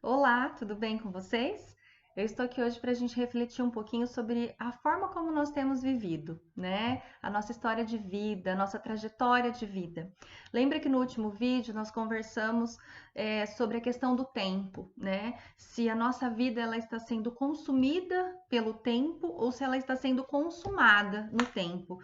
Olá, tudo bem com vocês? Eu estou aqui hoje para a gente refletir um pouquinho sobre a forma como nós temos vivido, né? A nossa história de vida, a nossa trajetória de vida. Lembra que no último vídeo nós conversamos sobre a questão do tempo, né? Se a nossa vida ela está sendo consumida pelo tempo ou se ela está sendo consumada no tempo.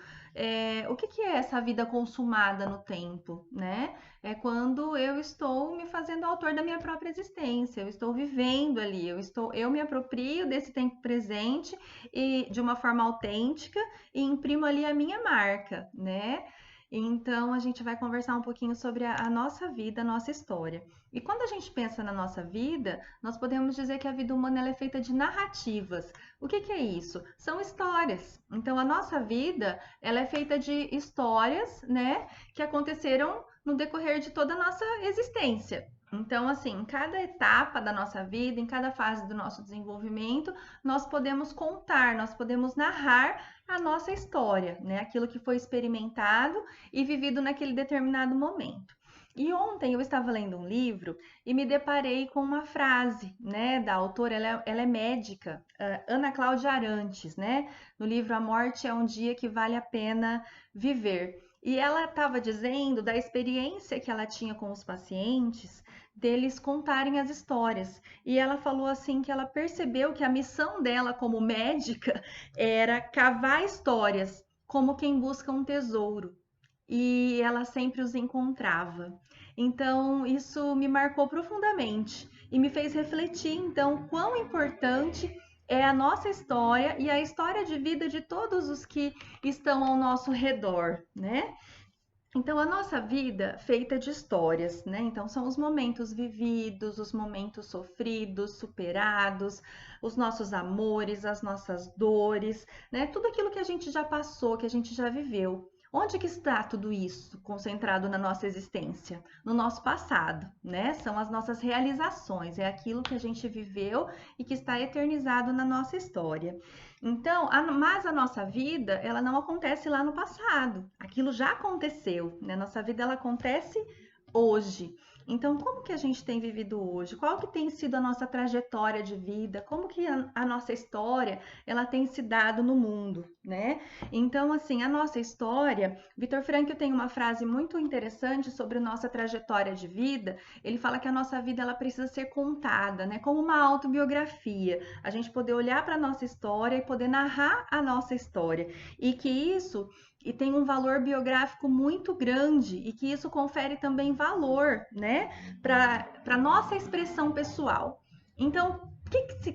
O que é essa vida consumada no tempo, né? É quando eu estou me fazendo autor da minha própria existência, eu estou vivendo ali, eu me aproprio desse tempo presente e de uma forma autêntica e imprimo ali a minha marca, né? Então a gente vai conversar um pouquinho sobre a nossa vida, a nossa história. E quando a gente pensa na nossa vida, nós podemos dizer que a vida humana ela é feita de narrativas. O que é isso? São histórias. Então a nossa vida ela é feita de histórias, né, que aconteceram no decorrer de toda a nossa existência. Então, assim, em cada etapa da nossa vida, em cada fase do nosso desenvolvimento, nós podemos contar, nós podemos narrar a nossa história, né? Aquilo que foi experimentado e vivido naquele determinado momento. E ontem eu estava lendo um livro e me deparei com uma frase, né, da autora, ela é médica, Ana Cláudia Arantes, né, no livro A Morte é um Dia que Vale a Pena Viver. E ela estava dizendo da experiência que ela tinha com os pacientes, deles contarem as histórias. E ela falou assim que ela percebeu que a missão dela como médica era cavar histórias, como quem busca um tesouro. E ela sempre os encontrava. Então, isso me marcou profundamente e me fez refletir, então, quão importante é a nossa história e a história de vida de todos os que estão ao nosso redor, né? Então, a nossa vida feita de histórias, né? Então, são os momentos vividos, os momentos sofridos, superados, os nossos amores, as nossas dores, né? Tudo aquilo que a gente já passou, que a gente já viveu. Onde que está tudo isso concentrado na nossa existência? No nosso passado, né? São as nossas realizações, é aquilo que a gente viveu e que está eternizado na nossa história. Então, mas a nossa vida, ela não acontece lá no passado. Aquilo já aconteceu, né? Nossa vida ela acontece hoje. Então, como que a gente tem vivido hoje? Qual que tem sido a nossa trajetória de vida? Como que a nossa história ela tem se dado no mundo, né? Então, assim, a nossa história, Vitor Frankl tem uma frase muito interessante sobre nossa trajetória de vida. Ele fala que a nossa vida ela precisa ser contada, né? Como uma autobiografia. A gente poder olhar para a nossa história e poder narrar a nossa história. E que isso e tem um valor biográfico muito grande e que isso confere também valor, né, para nossa expressão pessoal. Então,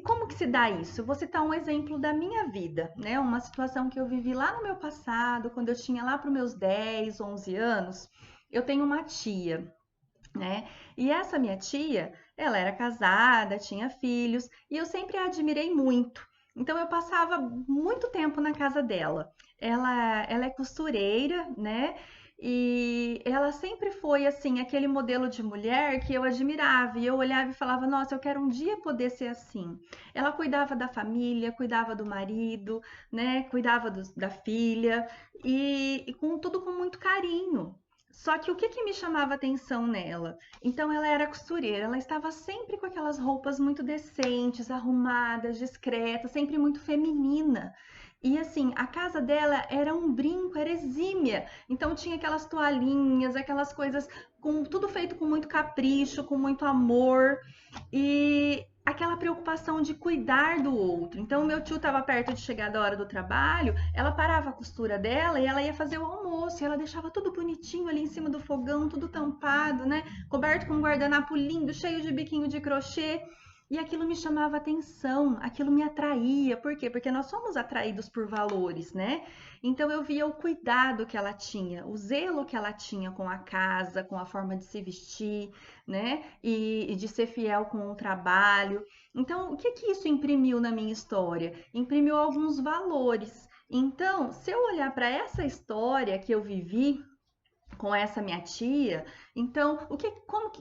como que se dá isso? Eu vou citar um exemplo da minha vida, né? Uma situação que eu vivi lá no meu passado, quando eu tinha lá para os meus 10, 11 anos. Eu tenho uma tia, né? E essa minha tia, ela era casada, tinha filhos, e eu sempre a admirei muito. Então eu passava muito tempo na casa dela. Ela é costureira, né? E ela sempre foi assim, aquele modelo de mulher que eu admirava, e eu olhava e falava: "Nossa, eu quero um dia poder ser assim". Ela cuidava da família, cuidava do marido, né? Cuidava da filha e com tudo com muito carinho. Só que o que que me chamava atenção nela? Então ela era costureira, ela estava sempre com aquelas roupas muito decentes, arrumadas, discretas, sempre muito feminina. E assim, a casa dela era um brinco, era exímia. Então tinha aquelas toalhinhas, aquelas coisas com tudo feito com muito capricho, com muito amor e aquela preocupação de cuidar do outro. Então, meu tio estava perto de chegar da hora do trabalho, ela parava a costura dela e ela ia fazer o almoço, e ela deixava tudo bonitinho ali em cima do fogão, tudo tampado, né? Coberto com um guardanapo lindo, cheio de biquinho de crochê. E aquilo me chamava atenção, aquilo me atraía. Por quê? Porque nós somos atraídos por valores, né? Então eu via o cuidado que ela tinha, o zelo que ela tinha com a casa, com a forma de se vestir, né? E de ser fiel com o trabalho. Então, o que que isso imprimiu na minha história? Imprimiu alguns valores. Então, se eu olhar para essa história que eu vivi com essa minha tia, Então,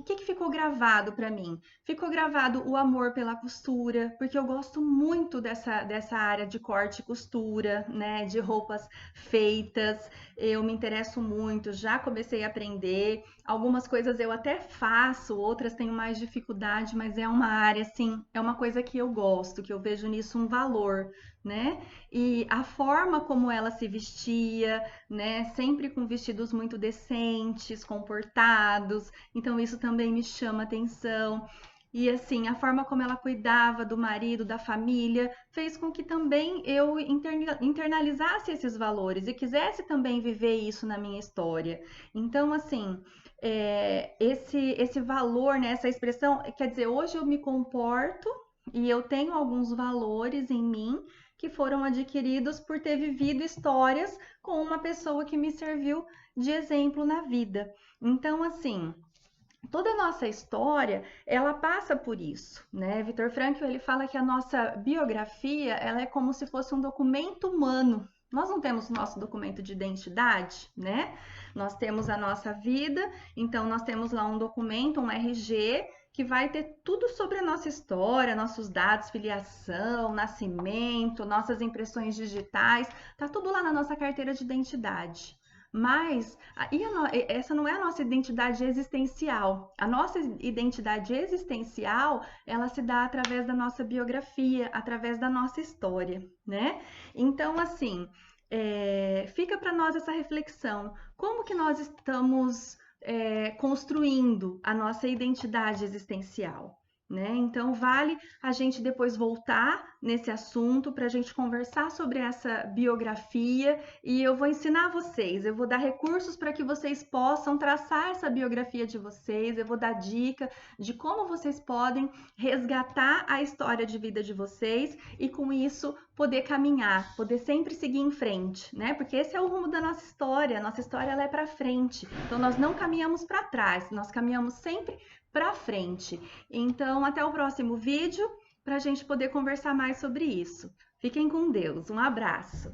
que ficou gravado para mim? Ficou gravado o amor pela costura, porque eu gosto muito dessa área de corte e costura, né? De roupas feitas. Eu me interesso muito, já comecei a aprender. Algumas coisas eu até faço, outras tenho mais dificuldade, mas é uma área, assim, é uma coisa que eu gosto, que eu vejo nisso um valor, né? E a forma como ela se vestia, né? Sempre com vestidos muito decentes, comportados. Então isso também me chama atenção. E assim, a forma como ela cuidava do marido, da família, fez com que também eu internalizasse esses valores e quisesse também viver isso na minha história. Então, assim, esse valor, né, essa expressão, quer dizer, hoje eu me comporto e eu tenho alguns valores em mim que foram adquiridos por ter vivido histórias com uma pessoa que me serviu de exemplo na vida. Então, assim, toda a nossa história, ela passa por isso, né? Viktor Frankl, ele fala que a nossa biografia, ela é como se fosse um documento humano. Nós não temos nosso documento de identidade, né? Nós temos a nossa vida, então nós temos lá um documento, um RG, que vai ter tudo sobre a nossa história, nossos dados, filiação, nascimento, nossas impressões digitais, tá tudo lá na nossa carteira de identidade. Mas essa não é a nossa identidade existencial. A nossa identidade existencial, ela se dá através da nossa biografia, através da nossa história, né? Então, assim, fica para nós essa reflexão. Como que nós estamos construindo a nossa identidade existencial? Né? Então, vale a gente depois voltar nesse assunto para a gente conversar sobre essa biografia e eu vou ensinar vocês, eu vou dar recursos para que vocês possam traçar essa biografia de vocês, eu vou dar dica de como vocês podem resgatar a história de vida de vocês e com isso poder caminhar, poder sempre seguir em frente, né? Porque esse é o rumo da nossa história ela é para frente. Então nós não caminhamos para trás, nós caminhamos sempre para frente. Então, até o próximo vídeo para a gente poder conversar mais sobre isso. Fiquem com Deus. Um abraço.